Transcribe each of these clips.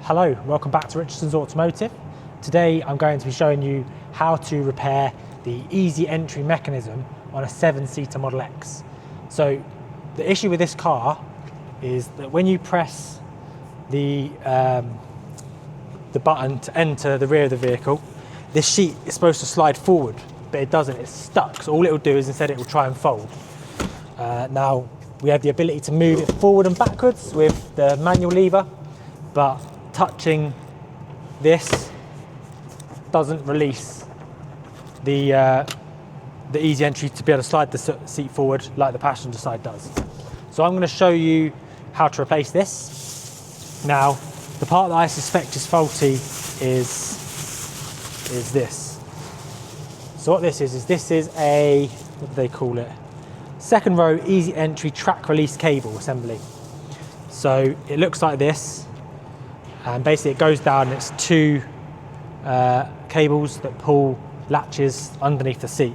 Hello, welcome back to Richardson's Automotive. Today I'm going to be showing you how to repair the easy entry mechanism on a 7-seater Model X. So the issue with this car is that when you press the button to enter the rear of the vehicle, this sheet is supposed to slide forward, but it doesn't, it's stuck. So all it will do is instead it will try and fold. Now we have the ability to move it forward and backwards with the manual lever, but touching this doesn't release the easy entry to be able to slide the seat forward like the passenger side does. So I'm going to show you how to replace this. Now, the part that I suspect is faulty is this. So what this is a, what do they call it? Second row easy entry track release cable assembly. So it looks like this, and basically it goes down and it's two cables that pull latches underneath the seat.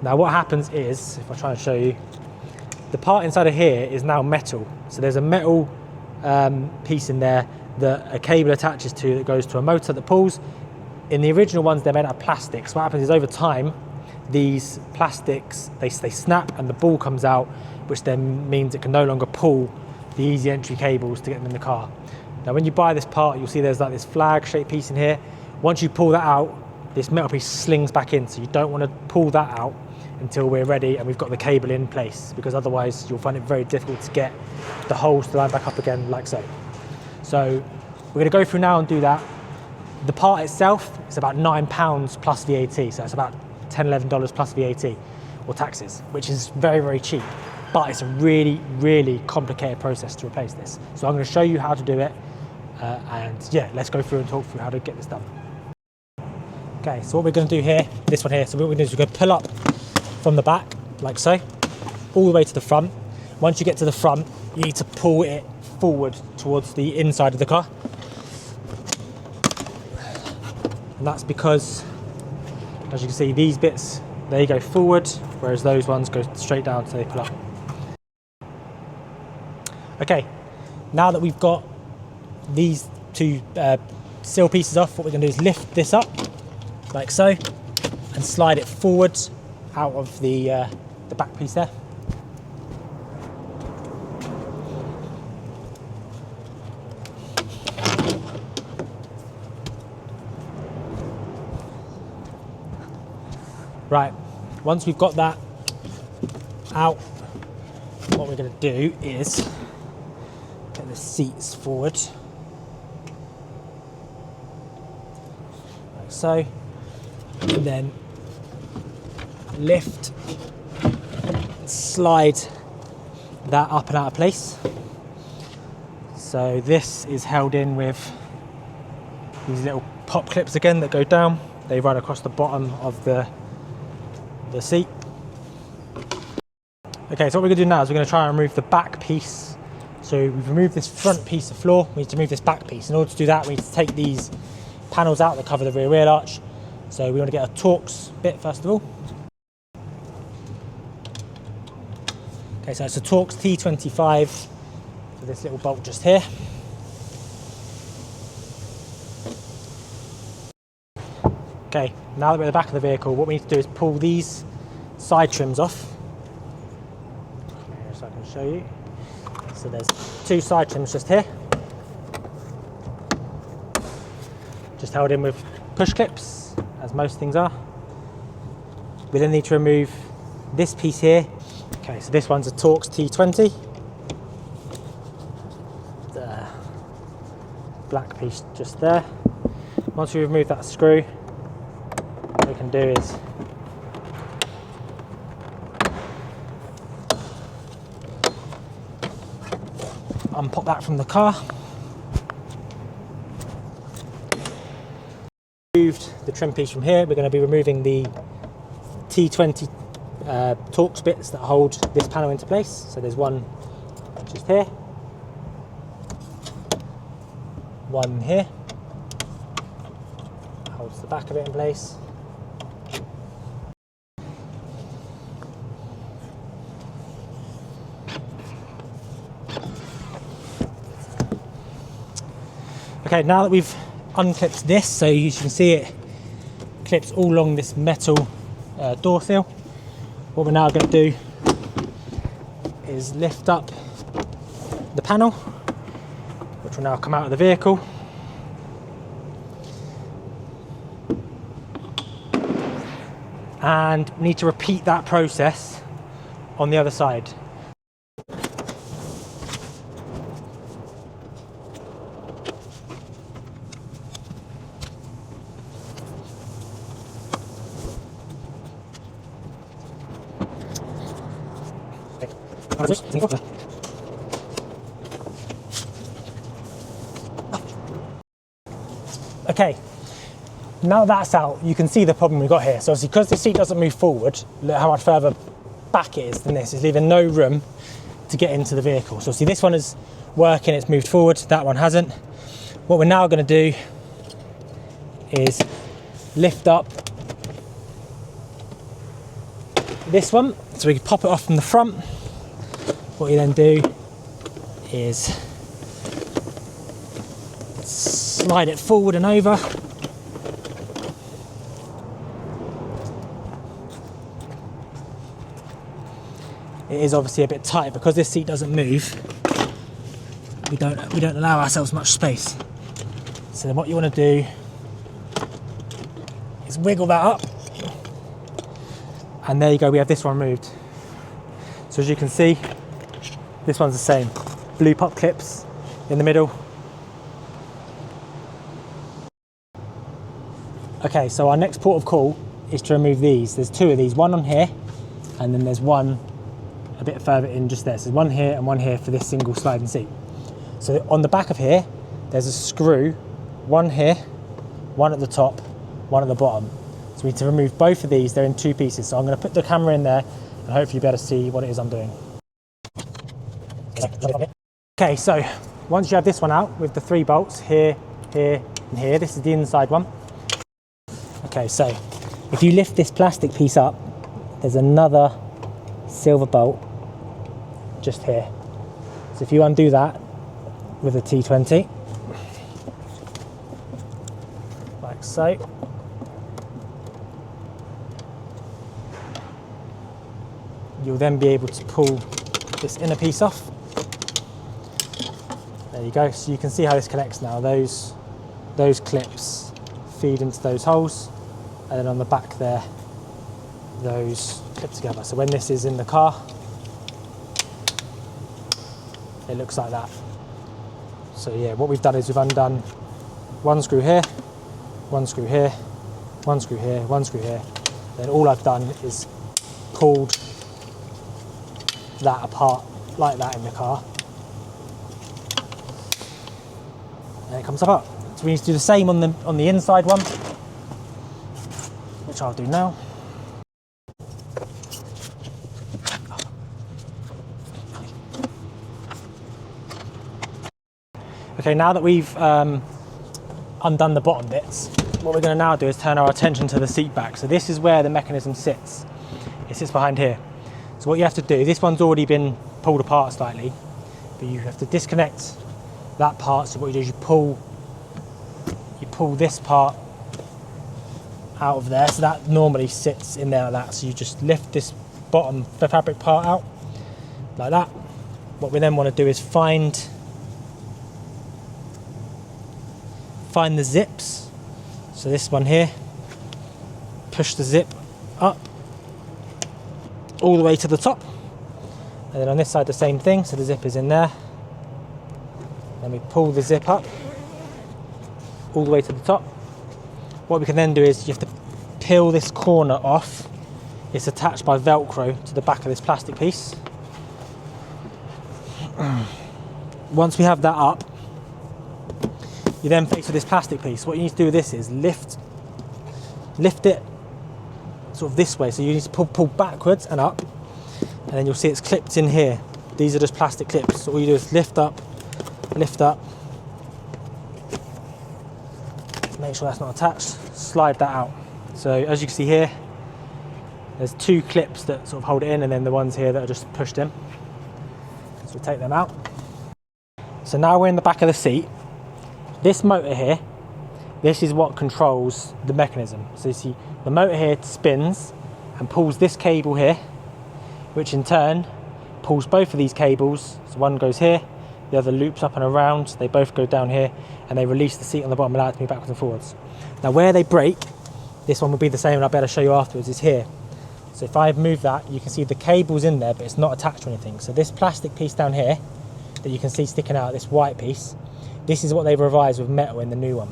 Now what happens is, if I try and show you, the part inside of here is now metal. So there's a metal piece in there that a cable attaches to that goes to a motor that pulls. In the original ones, they're made out of plastic. So what happens is over time, these plastics, they snap and the ball comes out, which then means it can no longer pull the easy entry cables to get them in the car. Now when you buy this part, you'll see there's like this flag shaped piece in here. Once you pull that out, this metal piece slings back in. So you don't want to pull that out until we're ready and we've got the cable in place, because otherwise you'll find it very difficult to get the holes to line back up again like so. So we're going to go through now and do that. The part itself is about £9 plus VAT, so it's about $10, $11 plus VAT or taxes, which is very, very cheap. But it's a really, really complicated process to replace this. So I'm going to show you how to do it, and yeah, let's go through and talk through how to get this done. Okay, so what we're going to do here, this one here, so what we're going to do is we're going to pull up from the back, like so, all the way to the front. Once you get to the front, you need to pull it forward towards the inside of the car. And that's because, as you can see, these bits, they go forward, whereas those ones go straight down, so they pull up. Okay, now that we've got these two sill pieces off, what we're going to do is lift this up, like so, and slide it forward out of the back piece there. Right, once we've got that out, what we're going to do is get the seats forward, like so, and then lift, slide that up and out of place. So this is held in with these little pop clips again that go down. They run across the bottom of the seat. Okay, so what we're going to do now is we're going to try and remove the back piece. So we've removed this front piece of floor, we need to remove this back piece. In order to do that, we need to take these panels out that cover the rear wheel arch. So we want to get a Torx bit first of all. Okay, so it's a Torx T25 for this little bolt just here. Okay, now that we're at the back of the vehicle, what we need to do is pull these side trims off. So I can show you. So there's two side trims just here, just held in with push clips, as most things are. We then need to remove this piece here. Okay, so this one's a Torx T20. The black piece just there. Once we remove that screw, what we can do is unpop that from the car. Removed the trim piece from here. We're going to be removing the T20 Torx bits that hold this panel into place. So there's one just here, one here, holds the back of it in place. Okay, now that we've unclipped this, so you can see it clips all along this metal door seal, what we're now going to do is lift up the panel, which will now come out of the vehicle. And we need to repeat that process on the other side. Okay, now that's out, you can see the problem we've got here. So obviously, because the seat doesn't move forward, look how much further back it is than this. It's leaving no room to get into the vehicle. So see, this one is working, it's moved forward, that one hasn't. What we're now going to do is lift up this one, so we can pop it off from the front. What you then do is slide it forward and over. It is obviously a bit tight because this seat doesn't move. We don't allow ourselves much space. So then what you want to do is wiggle that up, and there you go. We have this one removed. So as you can see, this one's the same. Blue pop clips in the middle. Okay, so our next port of call is to remove these. There's two of these, one on here, and then there's one a bit further in just there. So there's one here and one here for this single sliding seat. So on the back of here, there's a screw, one here, one at the top, one at the bottom. So we need to remove both of these. They're in two pieces. So I'm going to put the camera in there and hopefully you'll be able to see what it is I'm doing. Okay, so once you have this one out with the 3 bolts here, here, and here, this is the inside one. Okay, so if you lift this plastic piece up, there's another silver bolt just here. So if you undo that with a T20, like so, you'll then be able to pull this inner piece off. There you go. So you can see how this connects now. Those clips feed into those holes, and then on the back there, those clip together. So when this is in the car, it looks like that. So yeah, what we've done is we've undone one screw here, one screw here, one screw here, one screw here. Then all I've done is pulled that apart like that in the car, and it comes apart. So we need to do the same on the inside one, which I'll do now. Okay, now that we've undone the bottom bits, what we're going to now do is turn our attention to the seat back. So this is where the mechanism sits. It sits behind here. So what you have to do, this one's already been pulled apart slightly, but you have to disconnect that part. So what you do is you pull this part out of there. So that normally sits in there like that. So you just lift this bottom, the fabric part out like that. What we then want to do is find the zips. So this one here, push the zip up all the way to the top, and then on this side the same thing. So the zip is in there, then we pull the zip up all the way to the top. What we can then do is you have to peel this corner off. It's attached by Velcro to the back of this plastic piece. Once we have that up, you then face with this plastic piece. What you need to do with this is lift it sort of this way. So you need to pull backwards and up, and then you'll see it's clipped in here. These are just plastic clips. So all you do is lift up, make sure that's not attached, slide that out. So as you can see here, there's 2 clips that sort of hold it in, and then the ones here that are just pushed in. So we'll take them out. So now we're in the back of the seat. This motor here, this is what controls the mechanism. So you see the motor here spins and pulls this cable here, which in turn pulls both of these cables. So one goes here, the other loops up and around, they both go down here, and they release the seat on the bottom, allow it to move backwards and forwards. Now where they break, this one will be the same, and I'll better show you afterwards, is here. So if I move that, you can see the cable's in there, but it's not attached to anything. So this plastic piece down here that you can see sticking out, this white piece, this is what they've revised with metal in the new one.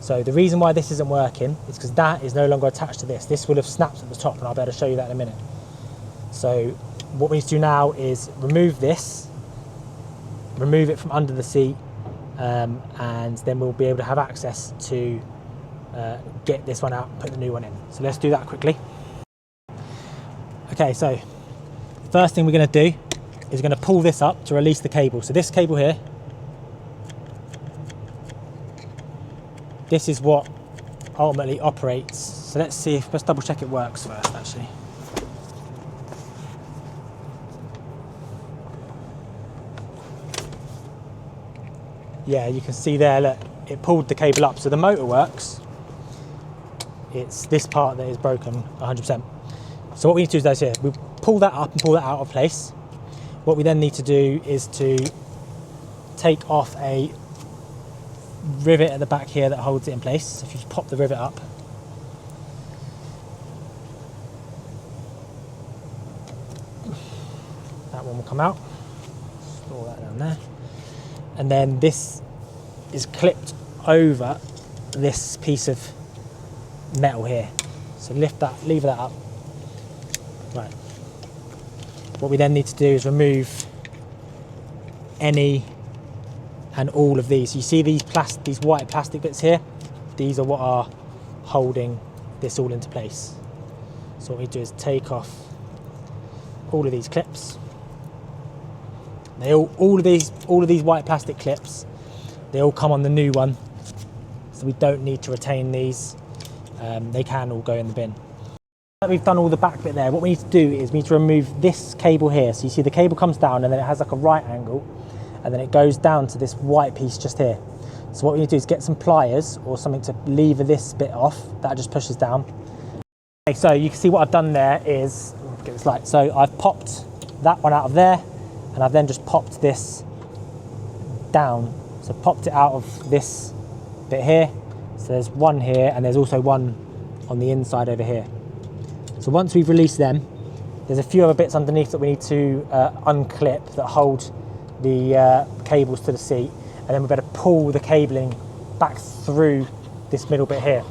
So the reason why this isn't working is because that is no longer attached to this. This will have snapped at the top, and I'll better show you that in a minute. So what we need to do now is remove this, remove it from under the seat, and then we'll be able to have access to get this one out and put the new one in. So let's do that quickly. Okay, so the first thing we're going to do is we're going to pull this up to release the cable. So this cable here, this is what ultimately operates. So let's see if, let's double check it works first actually. Yeah, you can see there, look, it pulled the cable up. So the motor works. It's this part that is broken 100%. So what we need to do is here, we pull that up and pull that out of place. What we then need to do is to take off a rivet at the back here that holds it in place. So if you just pop the rivet up, that one will come out. Store that down there. And then this is clipped over this piece of metal here. So lift that, lever that up. Right. What we then need to do is remove any and all of these. You see these white plastic bits here? These are what are holding this all into place. So what we do is take off all of these clips. All of these white plastic clips, they all come on the new one. So we don't need to retain these. They can all go in the bin. We've done all the back bit there. What we need to do is we need to remove this cable here. So you see the cable comes down and then it has like a right angle, and then it goes down to this white piece just here. So what we need to do is get some pliers or something to lever this bit off. That just pushes down. Okay, so you can see what I've done there is, get this light. So I've popped that one out of there, and I've then just popped this down. So popped it out of this bit here. So there's one here, and there's also one on the inside over here. So once we've released them, there's a few other bits underneath that we need to unclip that hold the cables to the seat, and then we better pull the cabling back through this middle bit here.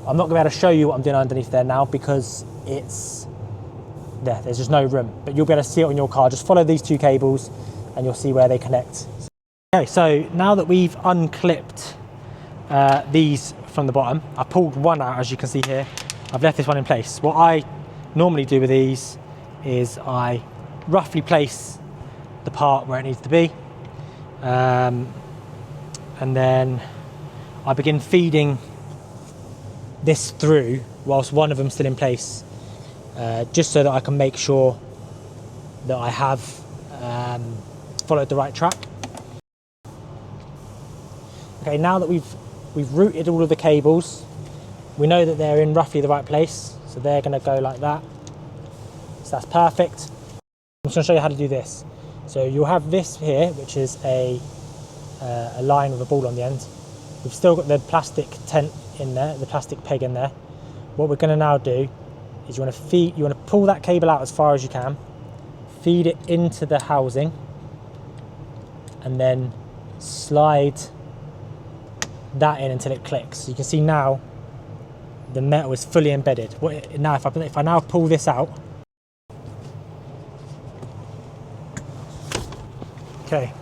I'm not going to be able to show you what I'm doing underneath there now because it's there, there's just no room, but you'll be able to see it on your car. Just follow these two cables and you'll see where they connect. Okay, so now that we've unclipped these from the bottom, I pulled one out, as you can see here. I've left this one in place. What I normally do with these is I roughly place the part where it needs to be, and then I begin feeding this through whilst one of them's still in place, just so that I can make sure that I have followed the right track. Okay, now that we've routed all of the cables, we know that they're in roughly the right place, so they're going to go like that. So that's perfect. I'm just going to show you how to do this. So you'll have this here, which is a line with a ball on the end. We've still got the plastic tent in there, the plastic peg in there. What we're going to now do is you want to pull that cable out as far as you can, feed it into the housing, and then slide that in until it clicks. So you can see now the metal is fully embedded. Now if I now pull this out, okay.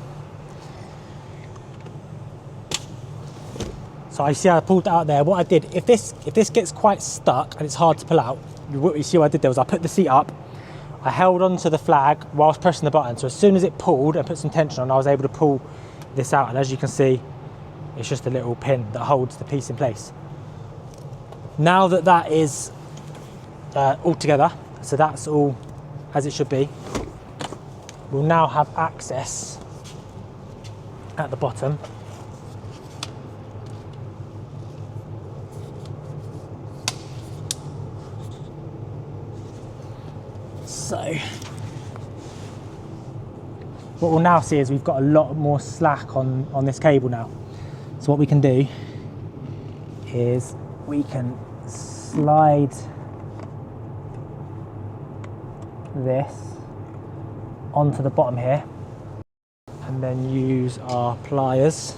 So I see I pulled it out there. What I did, if this gets quite stuck and it's hard to pull out, you see what I did there was I put the seat up, I held onto the flag whilst pressing the button. So as soon as it pulled and put some tension on, I was able to pull this out. And as you can see, it's just a little pin that holds the piece in place. Now that that is all together, so that's all as it should be, we'll now have access at the bottom So what we'll now see is we've got a lot more slack on this cable now. So what we can do is we can slide this onto the bottom here and then use our pliers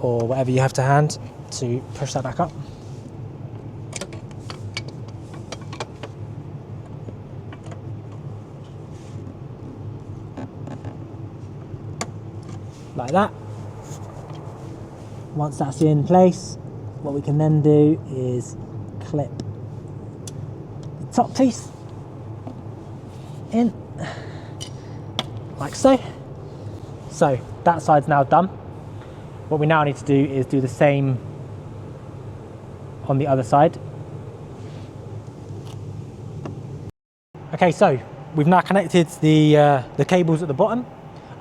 or whatever you have to hand to push that back up. Like that. Once that's in place, what we can then do is clip the top piece in, like so. So that side's now done. What we now need to do is do the same on the other side. Okay, so we've now connected the cables at the bottom.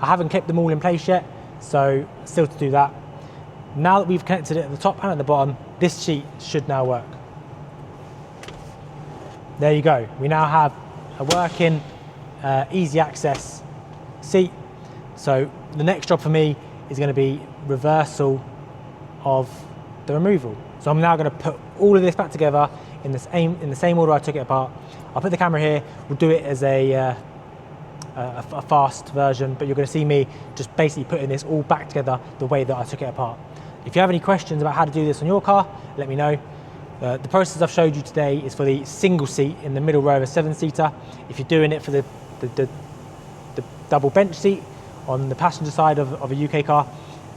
I haven't kept them all in place yet, so still to do that. Now that we've connected it at the top and at the bottom, this sheet should now work. There you go. We now have a working, easy access seat. So the next job for me is going to be reversal of the removal. So I'm now going to put all of this back together in the same order I took it apart. I'll put the camera here. We'll do it as a fast version, but you're going to see me just basically putting this all back together the way that I took it apart. If you have any questions about how to do this on your car, let me know. The process I've showed you today is for the single seat in the middle row of a 7-seater. If you're doing it for the double bench seat on the passenger side of a UK car,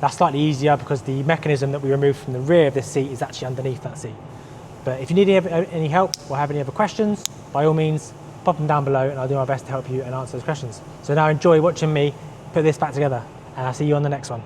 that's slightly easier because the mechanism that we removed from the rear of this seat is actually underneath that seat. But if you need any help or have any other questions, by all means, pop them down below and I'll do my best to help you and answer those questions. So now enjoy watching me put this back together, and I'll see you on the next one.